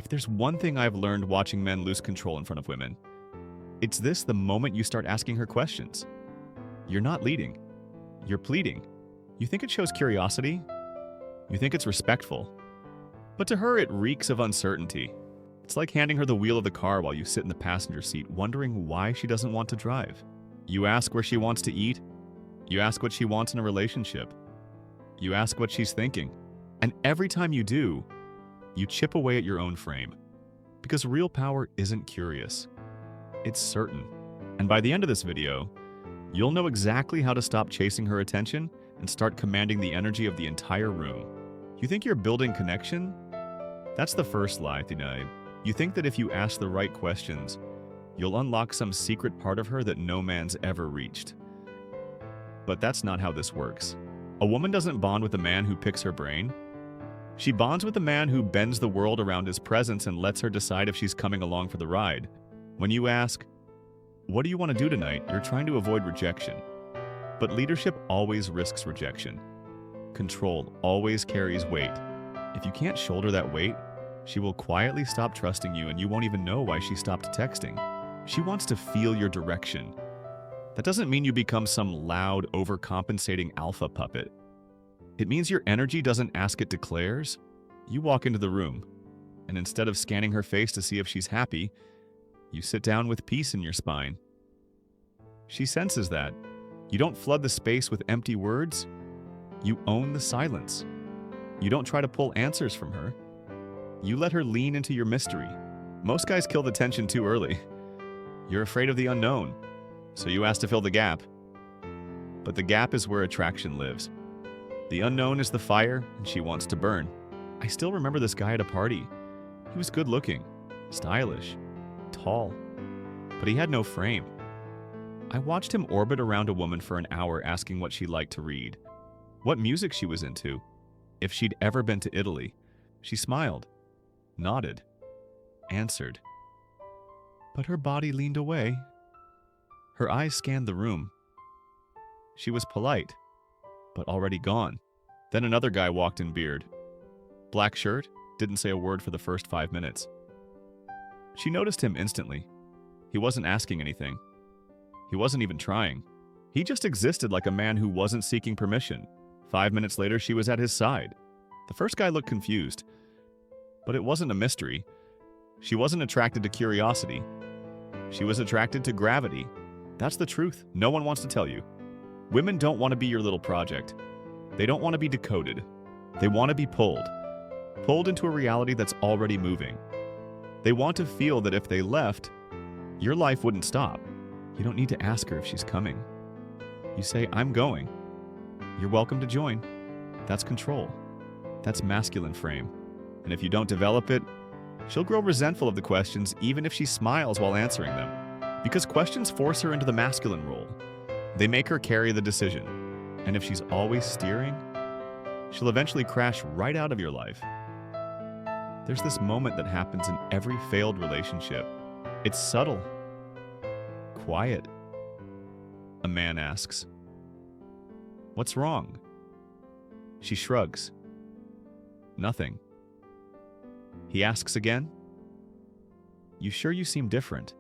there's one thing I've learned watching men lose control in front of women, it's this: the moment you start asking her questions. You're not leading. You're pleading. You think it shows curiosity. You think it's respectful. But to her, it reeks of uncertainty. It's like handing her the wheel of the car while you sit in the passenger seat, wondering why she doesn't want to drive. You ask where she wants to eat. You ask what she wants in a relationship. You ask what she's thinking. And every time you do, you chip away at your own frame. Because real power isn't curious. It's certain. And by the end of this video, you'll know exactly how to stop chasing her attention and start commanding the energy of the entire room. You think you're building connection? That's the first lie, denied. You think that if you ask the right questions, you'll unlock some secret part of her that no man's ever reached. But that's not how this works. A woman doesn't bond with a man who picks her brain. She bonds with a man who bends the world around his presence and lets her decide if she's coming along for the ride. When you ask, "What do you want to do tonight?" you're trying to avoid rejection. But leadership always risks rejection. Control always carries weight. If you can't shoulder that weight, she will quietly stop trusting you and you won't even know why she stopped texting. She wants to feel your direction. That doesn't mean you become some loud, overcompensating alpha puppet. It means your energy doesn't ask, it declares. You walk into the room, and instead of scanning her face to see if she's happy, you sit down with peace in your spine. She senses that. You don't flood the space with empty words. You own the silence. You don't try to pull answers from her. You let her lean into your mystery. Most guys kill the tension too early. You're afraid of the unknown, so you ask to fill the gap. But the gap is where attraction lives. The unknown is the fire, and she wants to burn. I still remember this guy at a party. He was good looking, stylish, tall, but he had no frame. I watched him orbit around a woman for an hour asking what she liked to read, what music she was into, if she'd ever been to Italy. She smiled, nodded, answered. But her body leaned away. Her eyes scanned the room. She was polite, but already gone. Then another guy walked in, beard. Black shirt, didn't say a word for the first 5 minutes. She noticed him instantly. He wasn't asking anything. He wasn't even trying. He just existed like a man who wasn't seeking permission. 5 minutes later, she was at his side. The first guy looked confused. But it wasn't a mystery. She wasn't attracted to curiosity. She was attracted to gravity. That's the truth. No one wants to tell you. Women don't want to be your little project. They don't want to be decoded. They want to be pulled. Pulled into a reality that's already moving. They want to feel that if they left, your life wouldn't stop. You don't need to ask her if she's coming. You say, "I'm going. You're welcome to join." That's control. That's masculine frame. And if you don't develop it, she'll grow resentful of the questions even if she smiles while answering them. Because questions force her into the masculine role. They make her carry the decision. And if she's always steering, she'll eventually crash right out of your life. There's this moment that happens in every failed relationship. It's subtle. Quiet. A man asks, "What's wrong?" She shrugs. Nothing. He asks again. "You sure you seem different?"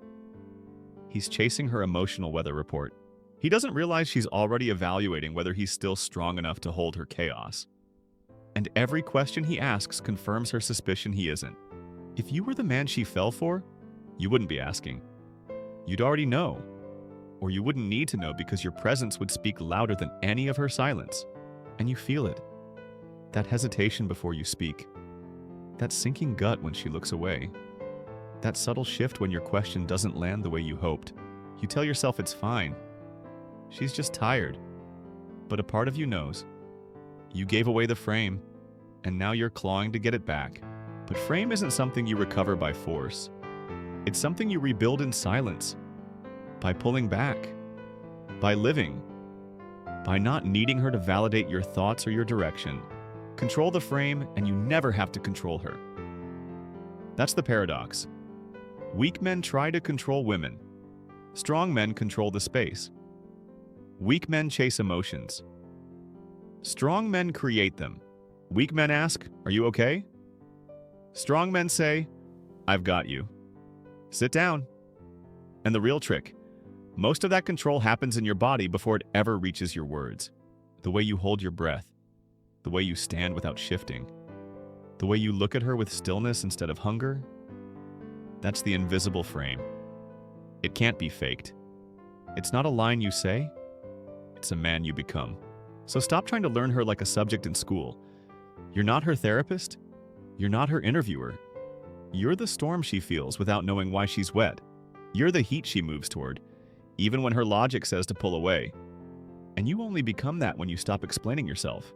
He's chasing her emotional weather report. He doesn't realize she's already evaluating whether he's still strong enough to hold her chaos. And every question he asks confirms her suspicion he isn't. If you were the man she fell for, you wouldn't be asking. You'd already know. Or you wouldn't need to know because your presence would speak louder than any of her silence. And you feel it. That hesitation before you speak. That sinking gut when she looks away. That subtle shift when your question doesn't land the way you hoped. You tell yourself it's fine. She's just tired. But a part of you knows. You gave away the frame, and now you're clawing to get it back. But frame isn't something you recover by force. It's something you rebuild in silence. By pulling back. By living. By not needing her to validate your thoughts or your direction. Control the frame, and you never have to control her. That's the paradox. Weak men try to control women. Strong men control the space. Weak men chase emotions. Strong men create them. Weak men ask, "Are you okay?" Strong men say, I've got you. Sit down. And the real trick, most of that control happens in your body before it ever reaches your words. The way you hold your breath, the way you stand without shifting, the way you look at her with stillness instead of hunger, that's the invisible frame. It can't be faked. It's not a line you say, it's a man you become. So stop trying to learn her like a subject in school. You're not her therapist. You're not her interviewer. You're the storm she feels without knowing why she's wet. You're the heat she moves toward, even when her logic says to pull away. And you only become that when you stop explaining yourself.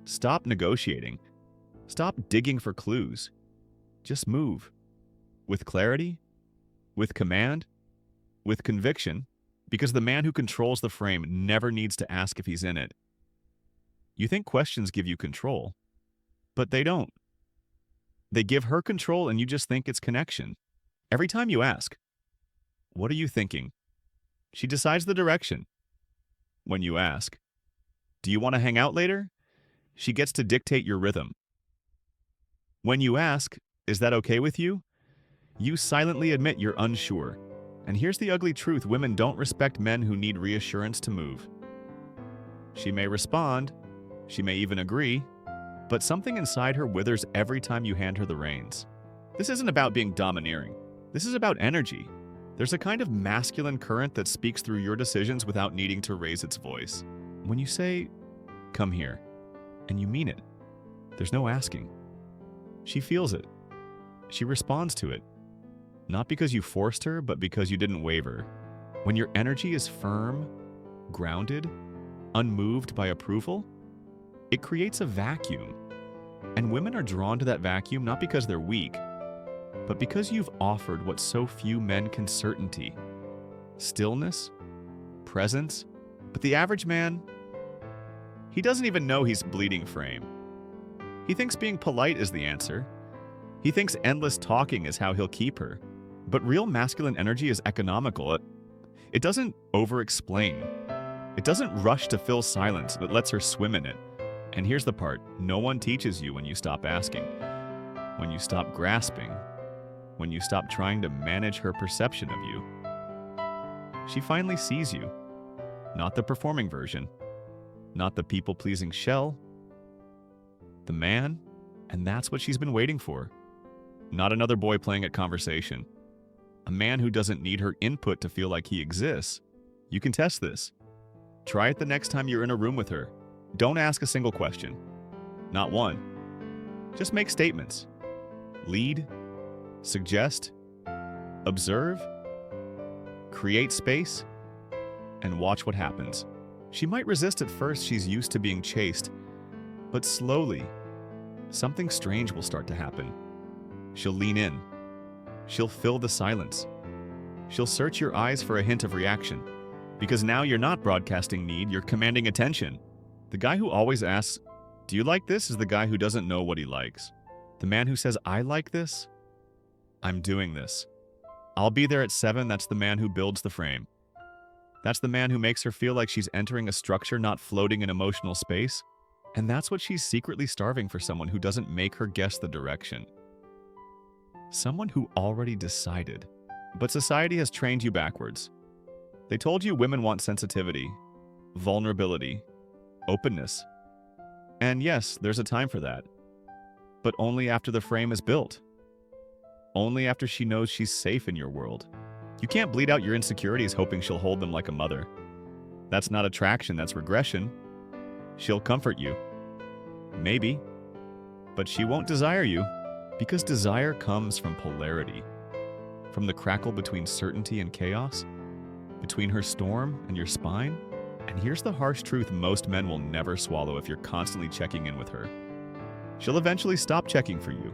Stop negotiating. Stop digging for clues. Just move. With clarity, with command, with conviction, because the man who controls the frame never needs to ask if he's in it. You think questions give you control, but they don't. They give her control and you just think it's connection. Every time you ask, "What are you thinking?" she decides the direction. When you ask, "Do you want to hang out later?" she gets to dictate your rhythm. When you ask, "Is that okay with you?" you silently admit you're unsure. And here's the ugly truth: women don't respect men who need reassurance to move. She may respond, she may even agree, but something inside her withers every time you hand her the reins. This isn't about being domineering. This is about energy. There's a kind of masculine current that speaks through your decisions without needing to raise its voice. When you say, "Come here," and you mean it, there's no asking. She feels it. She responds to it. Not because you forced her, but because you didn't waver. When your energy is firm, grounded, unmoved by approval, it creates a vacuum. And women are drawn to that vacuum not because they're weak, but because you've offered what so few men can: certainty, stillness, presence. But the average man, he doesn't even know he's bleeding frame. He thinks being polite is the answer. He thinks endless talking is how he'll keep her. But real masculine energy is economical. It doesn't over-explain. It doesn't rush to fill silence, but lets her swim in it. And here's the part: no one teaches you when you stop asking, when you stop grasping, when you stop trying to manage her perception of you. She finally sees you. Not the performing version, not the people-pleasing shell, the man, and that's what she's been waiting for. Not another boy playing at conversation. A man who doesn't need her input to feel like he exists. You can test this. Try it the next time you're in a room with her. Don't ask a single question. Not one. Just make statements. Lead, suggest, observe, create space, and watch what happens. She might resist at first. She's used to being chased. But slowly, something strange will start to happen. She'll lean in. She'll fill the silence. She'll search your eyes for a hint of reaction. Because now you're not broadcasting need, you're commanding attention. The guy who always asks, "Do you like this?" is the guy who doesn't know what he likes. The man who says, "I like this," "I'm doing this," "I'll be there at 7," that's the man who builds the frame. That's the man who makes her feel like she's entering a structure, not floating in emotional space. And that's what she's secretly starving for: someone who doesn't make her guess the direction. Someone who already decided. But society has trained you backwards. They told you women want sensitivity, vulnerability, openness. And yes, there's a time for that. But only after the frame is built. Only after she knows she's safe in your world. You can't bleed out your insecurities hoping she'll hold them like a mother. That's not attraction, that's regression. She'll comfort you. Maybe. But she won't desire you. Because desire comes from polarity. From the crackle between certainty and chaos. Between her storm and your spine. And here's the harsh truth most men will never swallow if you're constantly checking in with her. She'll eventually stop checking for you.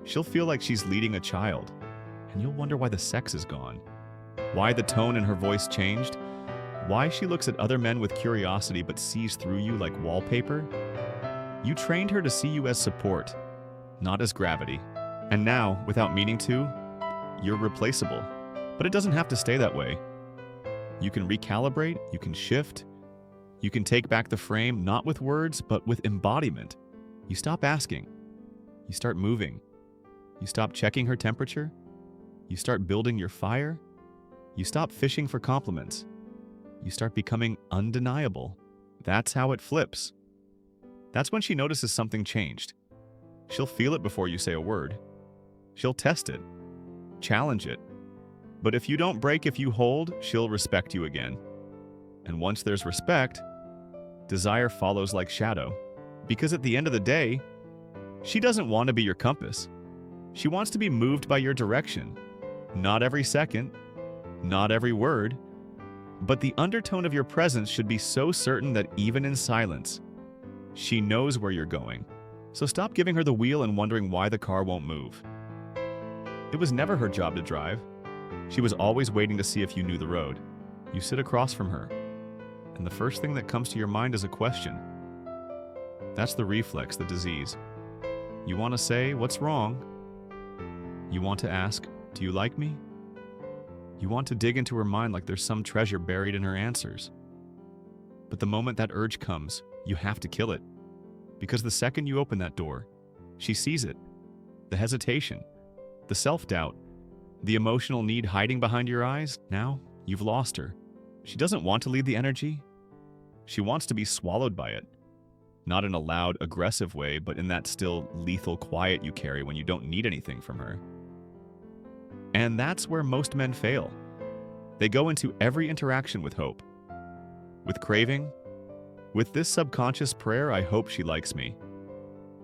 She'll feel like she's leading a child. And you'll wonder why the sex is gone. Why the tone in her voice changed. Why she looks at other men with curiosity but sees through you like wallpaper. You trained her to see you as support, not as gravity. And now, without meaning to, you're replaceable. But it doesn't have to stay that way. You can recalibrate, you can shift, you can take back the frame, not with words, but with embodiment. You stop asking. You start moving. You stop checking her temperature. You start building your fire. You stop fishing for compliments. You start becoming undeniable. That's how it flips. That's when she notices something changed. She'll feel it before you say a word. She'll test it, challenge it. But if you don't break, if you hold, she'll respect you again. And once there's respect, desire follows like shadow. Because at the end of the day, she doesn't want to be your compass. She wants to be moved by your direction. Not every second, not every word, but the undertone of your presence should be so certain that even in silence, she knows where you're going. So stop giving her the wheel and wondering why the car won't move. It was never her job to drive. She was always waiting to see if you knew the road. You sit across from her, and the first thing that comes to your mind is a question. That's the reflex, the disease. You want to say, "What's wrong?" You want to ask, "Do you like me?" You want to dig into her mind like there's some treasure buried in her answers. But the moment that urge comes, you have to kill it. Because the second you open that door, she sees it. The hesitation, the self-doubt, the emotional need hiding behind your eyes. Now, you've lost her. She doesn't want to lead the energy. She wants to be swallowed by it. Not in a loud, aggressive way, but in that still lethal quiet you carry when you don't need anything from her. And that's where most men fail. They go into every interaction with hope, with craving, with this subconscious prayer, "I hope she likes me."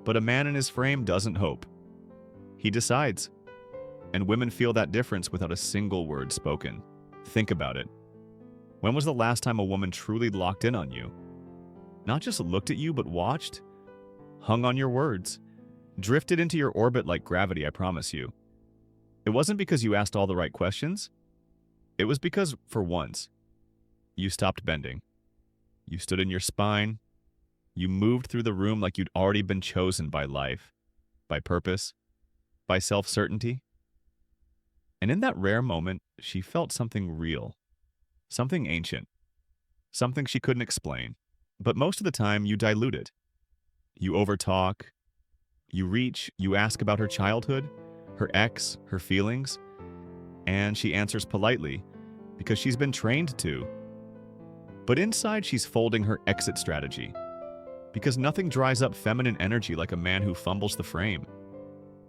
But a man in his frame doesn't hope. He decides. And women feel that difference without a single word spoken. Think about it. When was the last time a woman truly locked in on you? Not just looked at you, but watched? Hung on your words. Drifted into your orbit like gravity, I promise you. It wasn't because you asked all the right questions. It was because, for once, you stopped bending. You stood in your spine. You moved through the room like you'd already been chosen by life, by purpose, by self-certainty. And in that rare moment, she felt something real, something ancient, something she couldn't explain. But most of the time, you dilute it. You overtalk. You reach. You ask about her childhood, her ex, her feelings. And she answers politely because she's been trained to. But inside, she's folding her exit strategy. Because nothing dries up feminine energy like a man who fumbles the frame.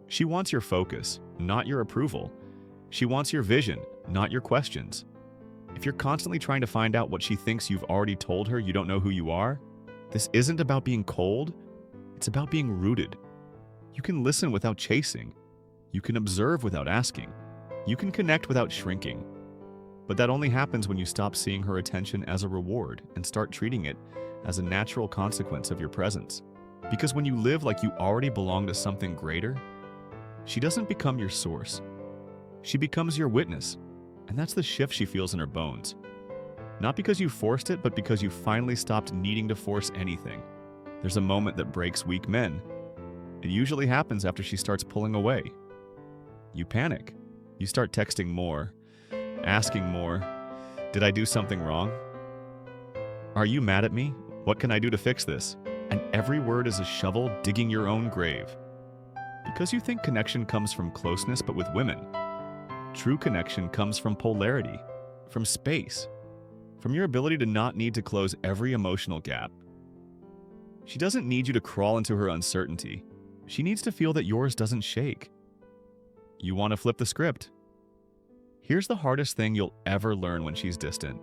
She wants your focus, not your approval. She wants your vision, not your questions. If you're constantly trying to find out what she thinks you've already told her you don't know who you are, this isn't about being cold, it's about being rooted. You can listen without chasing. You can observe without asking. You can connect without shrinking. But that only happens when you stop seeing her attention as a reward and start treating it as a natural consequence of your presence. Because when you live like you already belong to something greater, she doesn't become your source. She becomes your witness, and that's the shift she feels in her bones. Not because you forced it, but because you finally stopped needing to force anything. There's a moment that breaks weak men. It usually happens after she starts pulling away. You panic. You start texting more, asking more. Did I do something wrong? Are you mad at me? What can I do to fix this? And every word is a shovel digging your own grave. Because you think connection comes from closeness, but with women, true connection comes from polarity, from space, from your ability to not need to close every emotional gap. She doesn't need you to crawl into her uncertainty. She needs to feel that yours doesn't shake. You want to flip the script. Here's the hardest thing you'll ever learn when she's distant.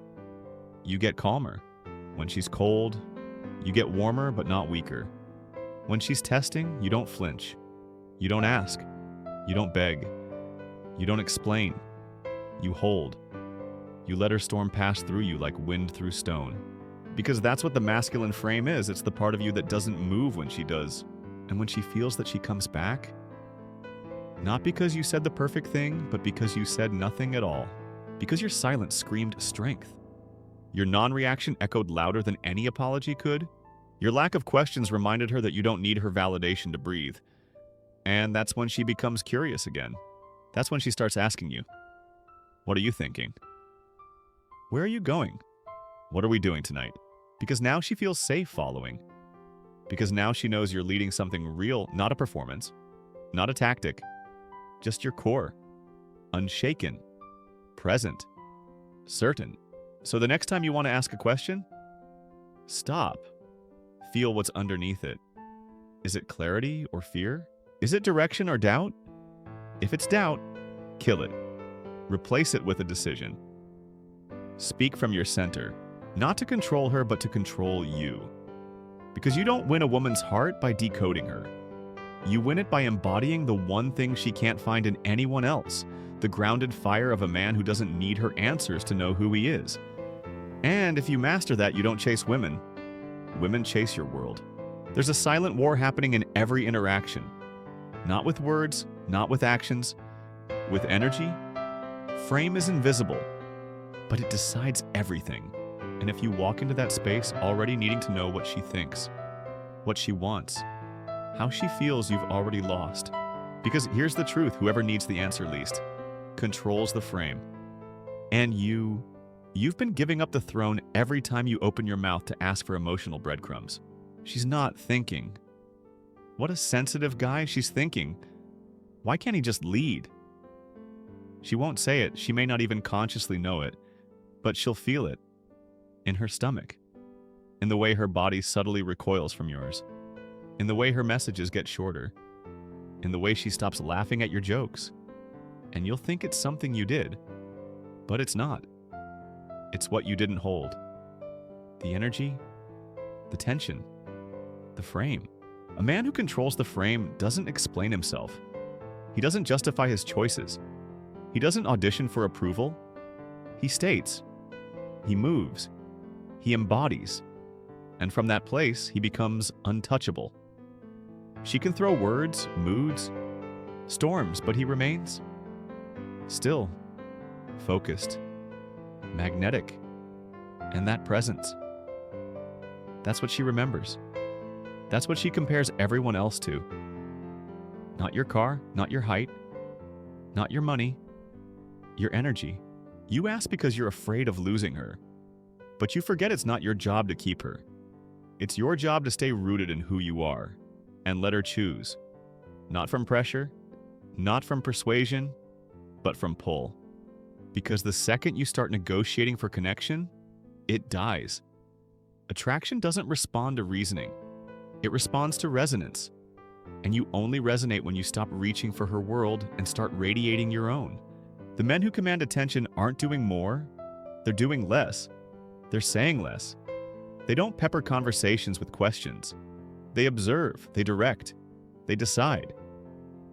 You get calmer. When she's cold, you get warmer but not weaker. When she's testing, you don't flinch. You don't ask. You don't beg. You don't explain. You hold. You let her storm pass through you like wind through stone. Because that's what the masculine frame is. It's the part of you that doesn't move when she does. And when she feels that she comes back, not because you said the perfect thing, but because you said nothing at all. Because your silence screamed strength. Your non-reaction echoed louder than any apology could. Your lack of questions reminded her that you don't need her validation to breathe. And that's when she becomes curious again. That's when she starts asking you, what are you thinking? Where are you going? What are we doing tonight? Because now she feels safe following. Because now she knows you're leading something real, not a performance, not a tactic, just your core, unshaken, present, certain. So the next time you want to ask a question, stop. Feel what's underneath it. Is it clarity or fear? Is it direction or doubt? If it's doubt, kill it. Replace it with a decision. Speak from your center, not to control her, but to control you. Because you don't win a woman's heart by decoding her. You win it by embodying the one thing she can't find in anyone else, the grounded fire of a man who doesn't need her answers to know who he is. And if you master that, you don't chase women. Women chase your world. There's a silent war happening in every interaction. Not with words, not with actions. With energy, frame is invisible, but it decides everything. And if you walk into that space already needing to know what she thinks, what she wants, how she feels, you've already lost. Because here's the truth, whoever needs the answer least controls the frame. And you've been giving up the throne every time you open your mouth to ask for emotional breadcrumbs. She's not thinking. What a sensitive guy, she's thinking. Why can't he just lead? She won't say it, she may not even consciously know it, but she'll feel it. In her stomach. In the way her body subtly recoils from yours. In the way her messages get shorter. In the way she stops laughing at your jokes. And you'll think it's something you did, but it's not. It's what you didn't hold. The energy, the tension, the frame. A man who controls the frame doesn't explain himself. He doesn't justify his choices. He doesn't audition for approval. He states. He moves. He embodies. And from that place, he becomes untouchable. She can throw words, moods, storms, but he remains still, focused, magnetic, and that presence. That's what she remembers. That's what she compares everyone else to. Not your car, not your height, not your money, your energy. You ask because you're afraid of losing her, but you forget it's not your job to keep her. It's your job to stay rooted in who you are and let her choose. Not from pressure, not from persuasion, but from pull. Because the second you start negotiating for connection, it dies. Attraction doesn't respond to reasoning. It responds to resonance. And you only resonate when you stop reaching for her world and start radiating your own. The men who command attention aren't doing more, they're doing less. They're saying less. They don't pepper conversations with questions. They observe, they direct, they decide.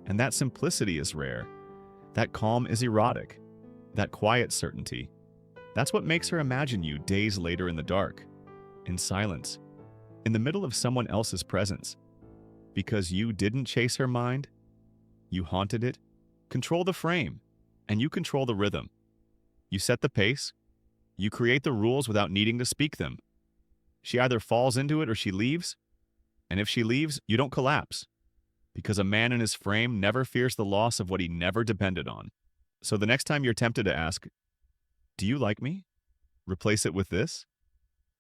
And that simplicity is rare. That calm is erotic. That quiet certainty. That's what makes her imagine you days later in the dark, in silence, in the middle of someone else's presence. Because you didn't chase her mind, you haunted it. Control the frame, and you control the rhythm. You set the pace. You create the rules without needing to speak them. She either falls into it or she leaves. And if she leaves, you don't collapse. Because a man in his frame never fears the loss of what he never depended on. So the next time you're tempted to ask, "Do you like me?" replace it with this,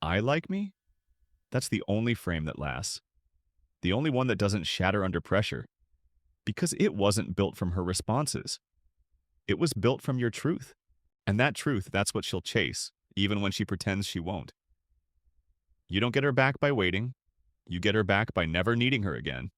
"I like me?" That's the only frame that lasts. The only one that doesn't shatter under pressure. Because it wasn't built from her responses. It was built from your truth. And that truth, that's what she'll chase, even when she pretends she won't. You don't get her back by waiting. You get her back by never needing her again.